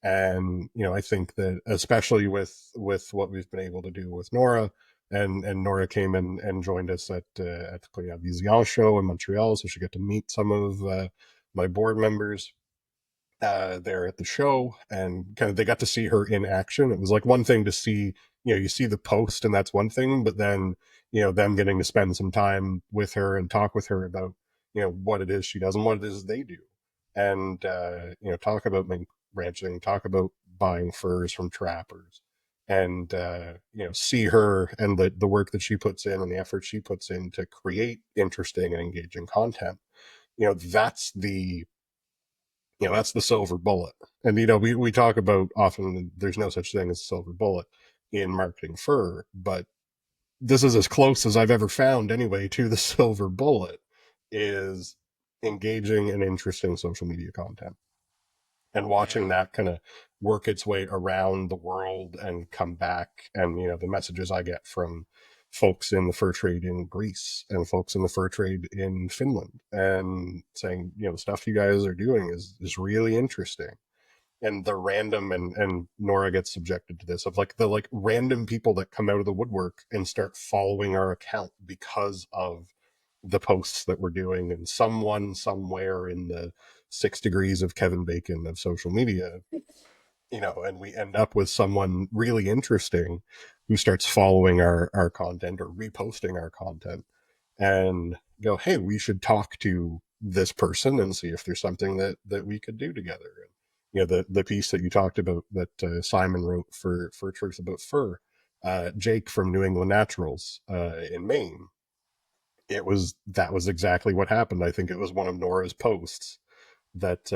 And I think that especially with what we've been able to do with Nora, and Nora came in and joined us at the Clean Vision show in Montreal, so she got to meet some of my board members there at the show, and kind of they got to see her in action. It was like one thing to see, you see the post, and that's one thing, but then them getting to spend some time with her and talk with her about what it is she does and what it is they do, and talk about mink ranching, talk about buying furs from trappers, and see her and the work that she puts in and the effort she puts in to create interesting and engaging content. That's the silver bullet. And we talk about often there's no such thing as a silver bullet in marketing fur, but this is as close as I've ever found anyway to the silver bullet, is engaging and interesting social media content, and watching that kind of work its way around the world and come back. And the messages I get from folks in the fur trade in Greece and folks in the fur trade in Finland, and saying, the stuff you guys are doing is really interesting. And the random, and Nora gets subjected to this, of like the random people that come out of the woodwork and start following our account because of the posts that we're doing, and someone somewhere in the 6 degrees of Kevin Bacon of social media, and we end up with someone really interesting who starts following our content or reposting our content, and go, hey, we should talk to this person and see if there's something that we could do together. And the piece that you talked about that Simon wrote for Truth About Fur, Jake from New England Naturals in Maine, that was exactly what happened. I think it was one of Nora's posts that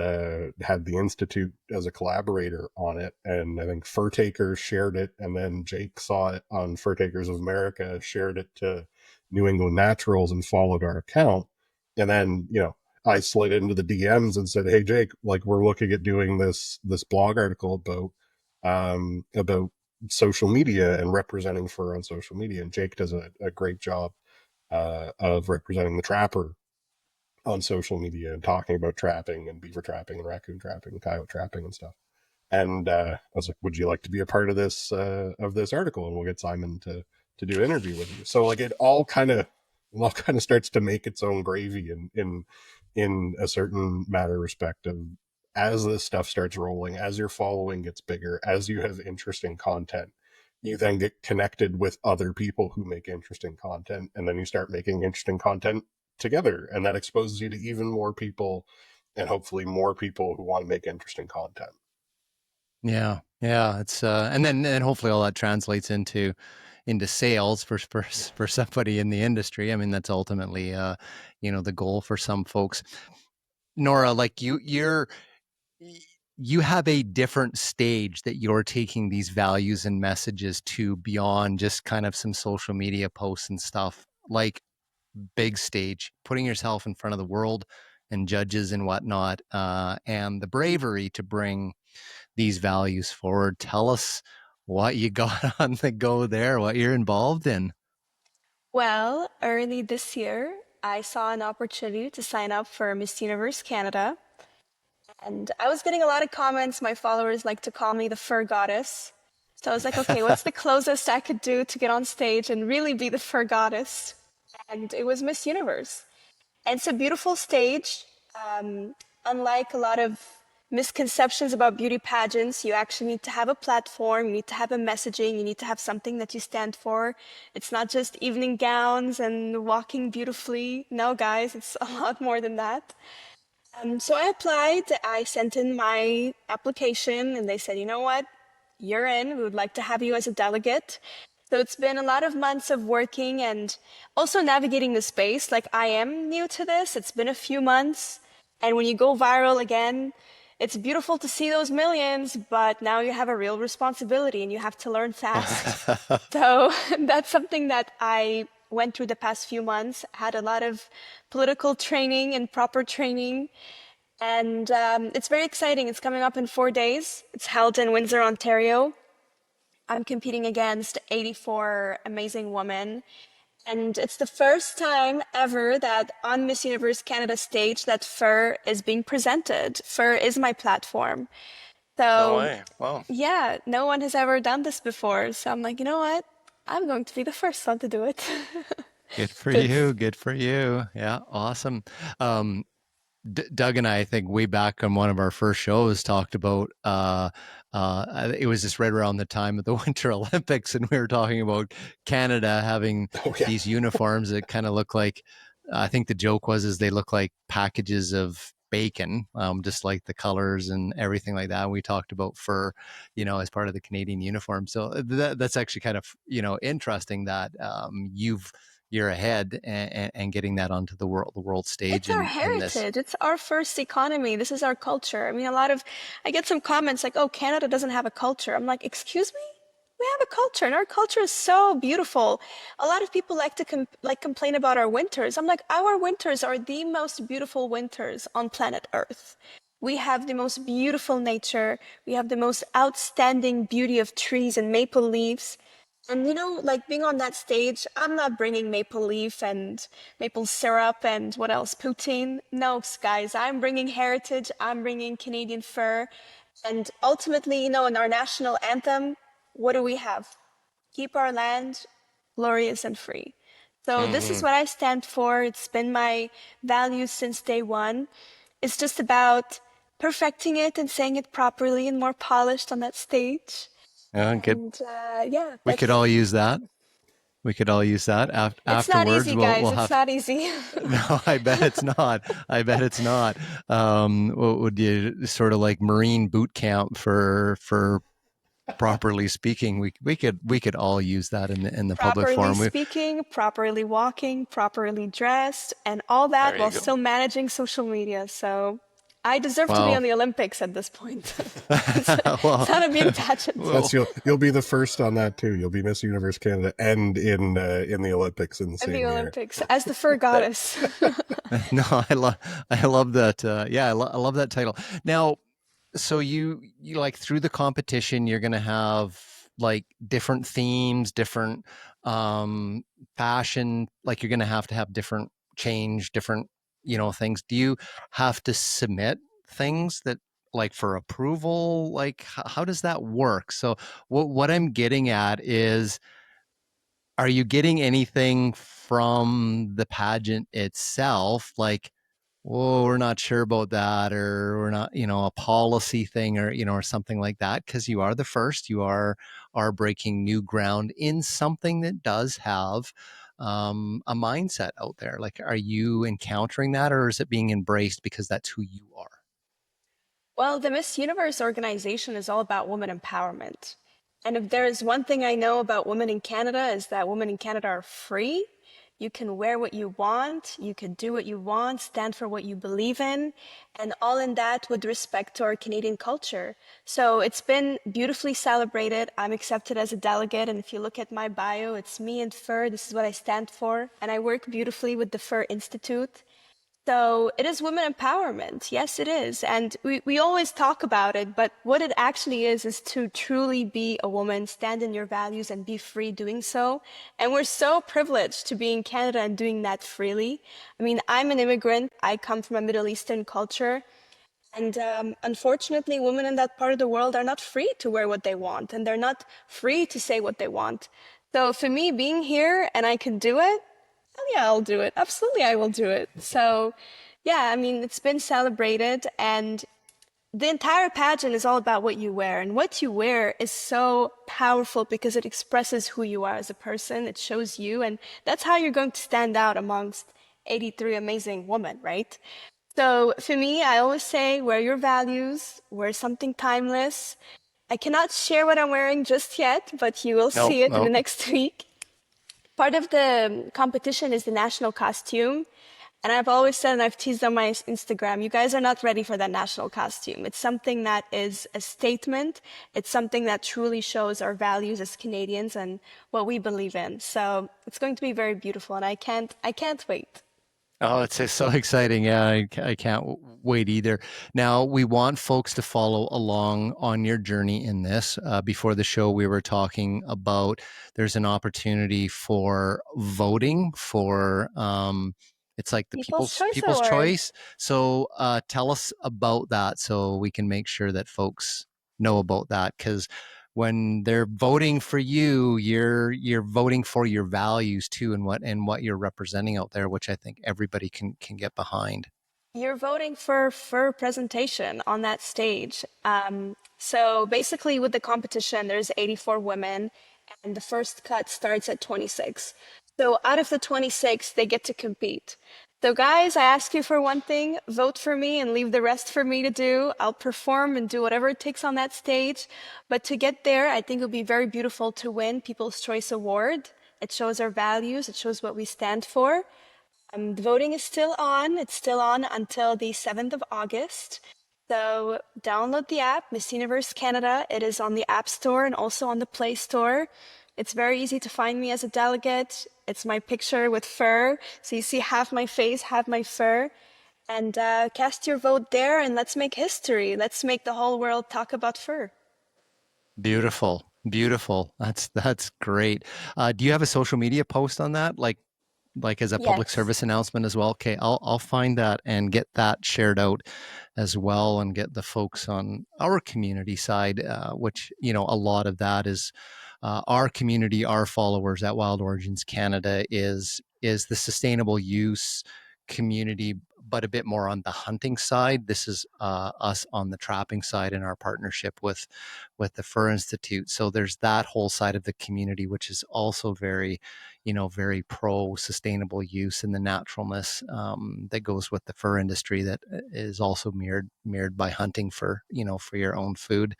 had the Institute as a collaborator on it. And I think Fur Takers shared it. And then Jake saw it on Fur Takers of America, shared it to New England Naturals, and followed our account. And then, I slid into the DMs and said, hey, Jake, like, we're looking at doing this blog article about social media and representing fur on social media. And Jake does a great job of representing the trapper on social media, and talking about trapping and beaver trapping and raccoon trapping and coyote trapping and stuff. And I was like, would you like to be a part of this article? And we'll get Simon to do an interview with you. So like it all kind of starts to make its own gravy in a certain matter of respect of, as this stuff starts rolling, as your following gets bigger, as you have interesting content, you then get connected with other people who make interesting content, and then you start making interesting content together, and that exposes you to even more people, and hopefully more people who want to make interesting content. Yeah, yeah, it's and then hopefully all that translates into sales for somebody in the industry. I mean, that's ultimately the goal for some folks. Nora, like you have a different stage that you're taking these values and messages to, beyond just kind of some social media posts and stuff. Like, big stage, putting yourself in front of the world and judges and whatnot, and the bravery to bring these values forward. Tell us what you got on the go there, what you're involved in. Well, early this year, I saw an opportunity to sign up for Miss Universe Canada. And I was getting a lot of comments. My followers like to call me the fur goddess. So I was like, okay, what's the closest I could do to get on stage and really be the fur goddess? And it was Miss Universe. And it's a beautiful stage. Unlike a lot of misconceptions about beauty pageants, you actually need to have a platform, you need to have a messaging, you need to have something that you stand for. It's not just evening gowns and walking beautifully. No, guys, it's a lot more than that. So I applied, I sent in my application, and they said, you know what, you're in. We would like to have you as a delegate. So it's been a lot of months of working and also navigating the space. Like, I am new to this. It's been a few months. And when you go viral again, it's beautiful to see those millions, but now you have a real responsibility and you have to learn fast. So that's something that I went through the past few months, had a lot of political training and proper training. And it's very exciting. It's coming up in 4 days. It's held in Windsor, Ontario. I'm competing against 84 amazing women. And it's the first time ever that on Miss Universe Canada stage that fur is being presented. Fur is my platform. No So way. Wow. yeah, no one has ever done this before. So I'm like, you know what? I'm going to be the first one to do it. Good for But you. Good for you. Yeah, awesome. Um, Doug and I think way back on one of our first shows talked about it was just right around the time of the Winter Olympics, and we were talking about Canada having Oh yeah. these uniforms that kind of look like. I think the joke was is they look like packages of bacon, just like the colors and everything like that. And we talked about fur, as part of the Canadian uniform. So that's actually kind of interesting that you're ahead and getting that onto the world stage it's our in this. heritage. It's our first economy. This is our culture. I mean, I get some comments like, oh, Canada doesn't have a culture. I'm like, excuse me? We have a culture, and our culture is so beautiful. A lot of people like to complain about our winters. I'm like, our winters are the most beautiful winters on planet Earth. We have the most beautiful nature. We have the most outstanding beauty of trees and maple leaves. And like being on that stage, I'm not bringing maple leaf and maple syrup and what else, poutine. No, guys, I'm bringing heritage. I'm bringing Canadian fur. And ultimately, in our national anthem, what do we have? Keep our land glorious and free. So this is Hmm. what I stand for. It's been my values since day one. It's just about perfecting it and saying it properly and more polished on that stage. Good. And yeah, We could that's all use that. We could all use that. it's not Afterwards, easy, we'll guys. It's have. not easy. No, I bet it's not. I bet it's not. What would you sort of like Marine boot camp for properly speaking? We could all use that in the public Properly forum. speaking, properly walking, properly dressed, and all There that you while go. still managing social media. So I deserve to be Well, on the Olympics at this point. It's well, not a beauty pageant. That's well, you'll be the first on that too. You'll be Miss Universe Canada and in the Olympics in the In the same year. Olympics as the fur that, goddess. no, I love that. Yeah, I love that title. Now, so you like through the competition you're going to have like different themes, different um fashion, like you're going to have different change, different things. Do you have to submit things that like for approval? Like how does that work? So what I'm getting at is, are you getting anything from the pageant itself, like, whoa, we're not sure about that, or we're not, a policy thing, or something like that, because you are the first, you are breaking new ground in something that does have a mindset out there. Like, are you encountering that, or is it being embraced because that's who you are? Well, the Miss Universe organization is all about women empowerment. And if there is one thing I know about women in Canada is that women in Canada are free. You can wear what you want, you can do what you want, stand for what you believe in, and all in that with respect to our Canadian culture. So it's been beautifully celebrated. I'm accepted as a delegate, and if you look at my bio, it's me and fur. This is what I stand for. And I work beautifully with the Fur Institute. So it is women empowerment. Yes, it is. And we always talk about it, but what it actually is to truly be a woman, stand in your values, and be free doing so. And we're so privileged to be in Canada and doing that freely. I mean, I'm an immigrant. I come from a Middle Eastern culture. And unfortunately, women in that part of the world are not free to wear what they want, and they're not free to say what they want. So for me, being here and I can do it, oh yeah, I'll do it. Absolutely, I will do it. So, yeah, I mean, it's been celebrated, and the entire pageant is all about what you wear. And what you wear is so powerful because it expresses who you are as a person, it shows you, and that's how you're going to stand out amongst 83 amazing women, right? So, for me, I always say wear your values, wear something timeless. I cannot share what I'm wearing just yet, but you will Nope, see it in the nope. next week. Part of the competition is the national costume. And I've always said, and I've teased on my Instagram, you guys are not ready for that national costume. It's something that is a statement. It's something that truly shows our values as Canadians and what we believe in. So it's going to be very beautiful, and I can't wait. Oh, it's just so exciting. Yeah, I can't wait either. Now, we want folks to follow along on your journey in this. Before the show, we were talking about there's an opportunity for voting for it's like the People's Choice people's Award. choice. So tell us about that so we can make sure that folks know about that because when they're voting for you, you're voting for your values too, and what you're representing out there, which I think everybody can get behind. You're voting for presentation on that stage. So basically, with the competition, there's 84 women, and the first cut starts at 26. So out of the 26, they get to compete. So guys, I ask you for one thing: vote for me and leave the rest for me to do. I'll perform and do whatever it takes on that stage. But to get there, I think it would be very beautiful to win People's Choice Award. It shows our values. It shows what we stand for. The voting is still on. It's still on until the 7th of August. So download the app, Miss Universe Canada. It is on the App Store and also on the Play Store. It's very easy to find me as a delegate. It's my picture with fur. So you see half my face, half my fur. And cast your vote there and let's make history. Let's make the whole world talk about fur. Beautiful, beautiful. That's great. Do you have a social media post on that, like as a public Yes. service announcement as well? Okay, I'll find that and get that shared out as well, and get the folks on our community side, which a lot of that is our community, our followers at Wild Origins Canada is the sustainable use community, but a bit more on the hunting side. This is us on the trapping side in our partnership with the Fur Institute. So there's that whole side of the community, which is also very, very pro sustainable use and the naturalness that goes with the fur industry that is also mirrored by hunting for, for your own food.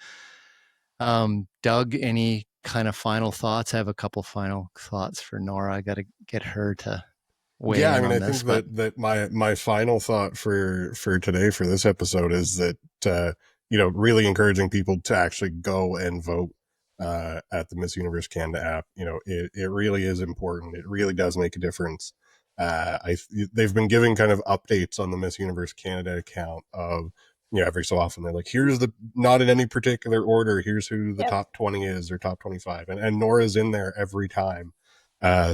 Doug, any kind of final thoughts? I have a couple final thoughts for Nora. I got to get her to weigh Yeah, I in mean, on I this, think but that my final thought for today for this episode is that really encouraging people to actually go and vote at the Miss Universe Canada app. It really is important. It really does make a difference. They've been giving kind of updates on the Miss Universe Canada account of every so often they're like, here's the, not in any particular order, here's who the Yep. top 20 is or top 25, and Nora's in there every time.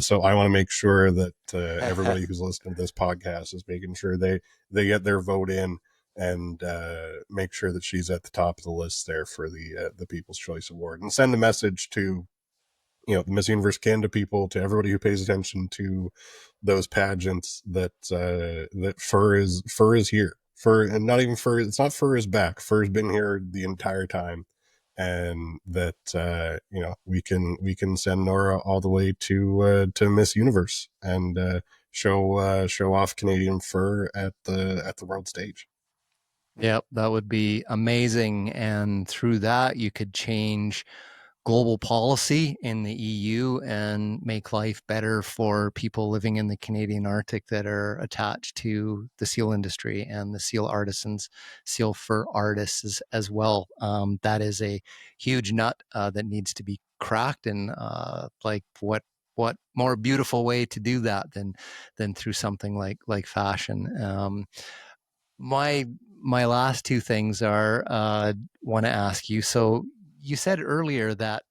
So I want to make sure that everybody who's listening to this podcast is making sure they get their vote in, and make sure that she's at the top of the list there for the People's Choice Award, and send a message to the Miss Universe Canada people, to everybody who pays attention to those pageants, that fur is here. Fur, and not even fur. It's not fur is back. Fur's been here the entire time, and that we can send Nora all the way to Miss Universe, and show off Canadian fur at the world stage. yep, that would be amazing. And through that, you could change global policy in the EU and make life better for people living in the Canadian Arctic that are attached to the seal industry and the seal artisans, seal fur artists as well. That is a huge nut that needs to be cracked, and like what more beautiful way to do that than through something like fashion. My my last two things are want to ask you. So you said earlier that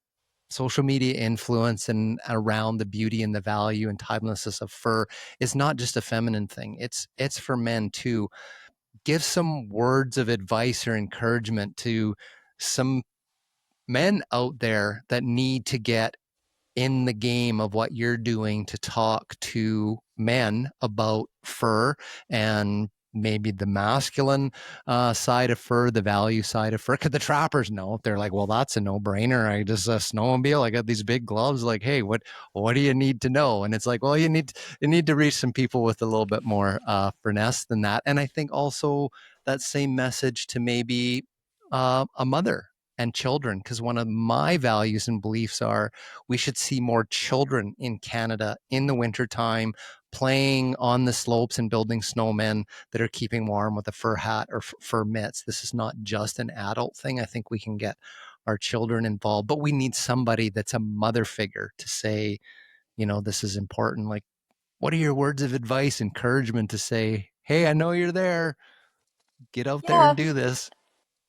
social media influence and around the beauty and the value and timelessness of fur is not just a feminine thing. It's for men too. Give some words of advice or encouragement to some men out there that need to get in the game of what you're doing to talk to men about fur and maybe the masculine side of fur, the value side of fur. Could the trappers know? They're like, well, that's a no-brainer. I just snowmobile. I got these big gloves. Like, hey, what do you need to know? And it's like, well, you need to reach some people with a little bit more finesse than that. And I think also that same message to maybe a mother and children, because one of my values and beliefs are we should see more children in Canada in the wintertime playing on the slopes and building snowmen that are keeping warm with a fur hat or fur mitts. This is not just an adult thing. I think we can get our children involved, but we need somebody that's a mother figure to say, this is important. Like, what are your words of advice, encouragement to say, hey, I know you're there. Get out there Yeah, and do this.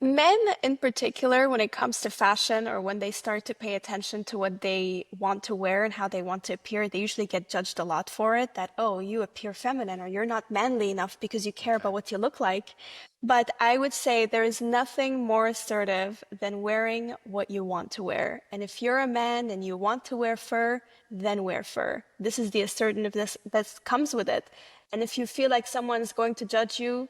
men in particular, when it comes to fashion or when they start to pay attention to what they want to wear and how they want to appear, they usually get judged a lot for it. That, oh, you appear feminine or you're not manly enough because you care about what you look like. But I would say there is nothing more assertive than wearing what you want to wear. And if you're a man and you want to wear fur, then wear fur. This is the assertiveness that comes with it. And if you feel like someone's going to judge you,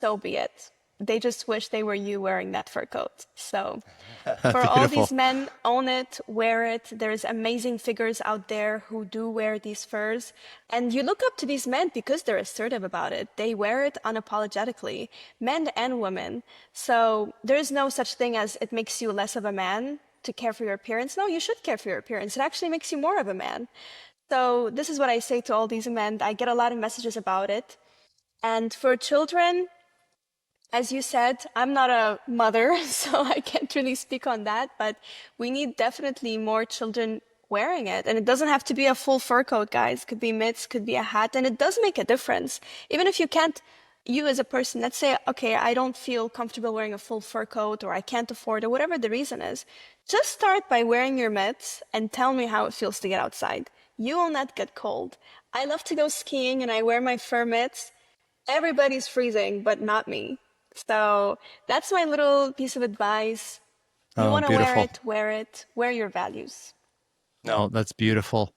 so be it. They just wish they were you wearing that fur coat. So for all Beautiful. these men, own it, wear it. There's amazing figures out there who do wear these furs. And you look up to these men because they're assertive about it. They wear it unapologetically, men and women. So there's no such thing as it makes you less of a man to care for your appearance. No, you should care for your appearance. It actually makes you more of a man. So this is what I say to all these men. I get a lot of messages about it. And for children, as you said, I'm not a mother, so I can't really speak on that, but we need definitely more children wearing it. And it doesn't have to be a full fur coat, guys. Could be mitts, could be a hat, and it does make a difference. Even if you can't, you as a person, let's say, okay, I don't feel comfortable wearing a full fur coat or I can't afford it, whatever the reason is, just start by wearing your mitts and tell me how it feels to get outside. You will not get cold. I love to go skiing and I wear my fur mitts. Everybody's freezing, but not me. So that's my little piece of advice. You Oh, want to beautiful. wear it, wear your values. No, that's beautiful.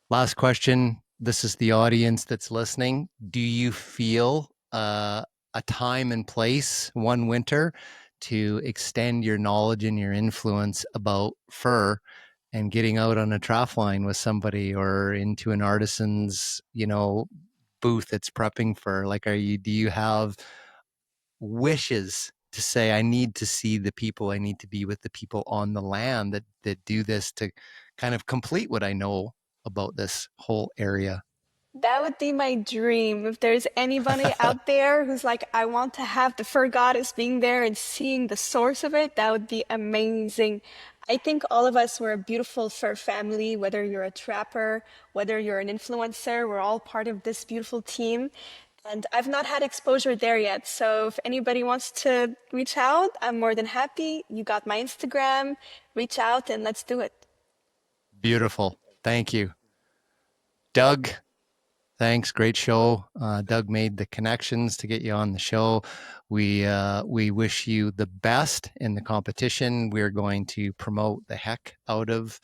Last question. This is the audience that's listening. Do you feel a time and place one winter to extend your knowledge and your influence about fur and getting out on a trough line with somebody or into an artisan's, booth that's prepping fur? Like, do you have wishes to say, I need to see the people, I need to be with the people on the land that do this to kind of complete what I know about this whole area? That would be my dream. If there's anybody out there who's like, I want to have the fur goddess being there and seeing the source of it, that would be amazing. I think all of us were a beautiful fur family, whether you're a trapper, whether you're an influencer, we're all part of this beautiful team. And I've not had exposure there yet. So if anybody wants to reach out, I'm more than happy. You got my Instagram, reach out and let's do it. Beautiful. Thank you. Doug, thanks. Great show. Doug made the connections to get you on the show. We wish you the best in the competition. We're going to promote the heck out of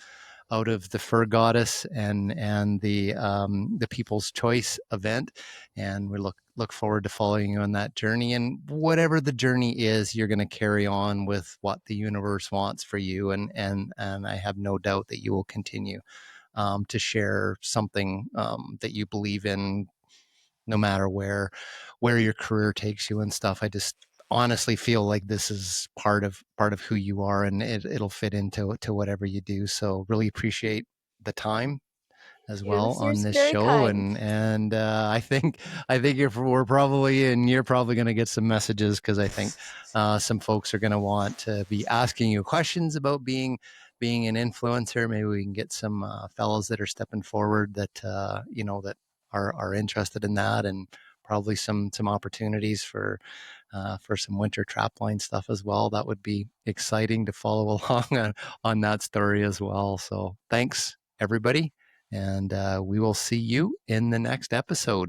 the Fur Goddess and the People's Choice event, and we look forward to following you on that journey. And whatever the journey is, you're going to carry on with what the universe wants for you, and I have no doubt that you will continue to share something that you believe in, no matter where your career takes you and stuff. I just honestly feel like this is part of who you are, and it'll fit into whatever you do. So really appreciate the time as well You're on this very show, kind. and I think we're probably, and you're probably going to get some messages, because I think some folks are going to want to be asking you questions about being an influencer. Maybe we can get some fellows that are stepping forward that that are interested in that, and probably some opportunities for some winter trapline stuff as well. That would be exciting to follow along on that story as well. So thanks everybody, and we will see you in the next episode.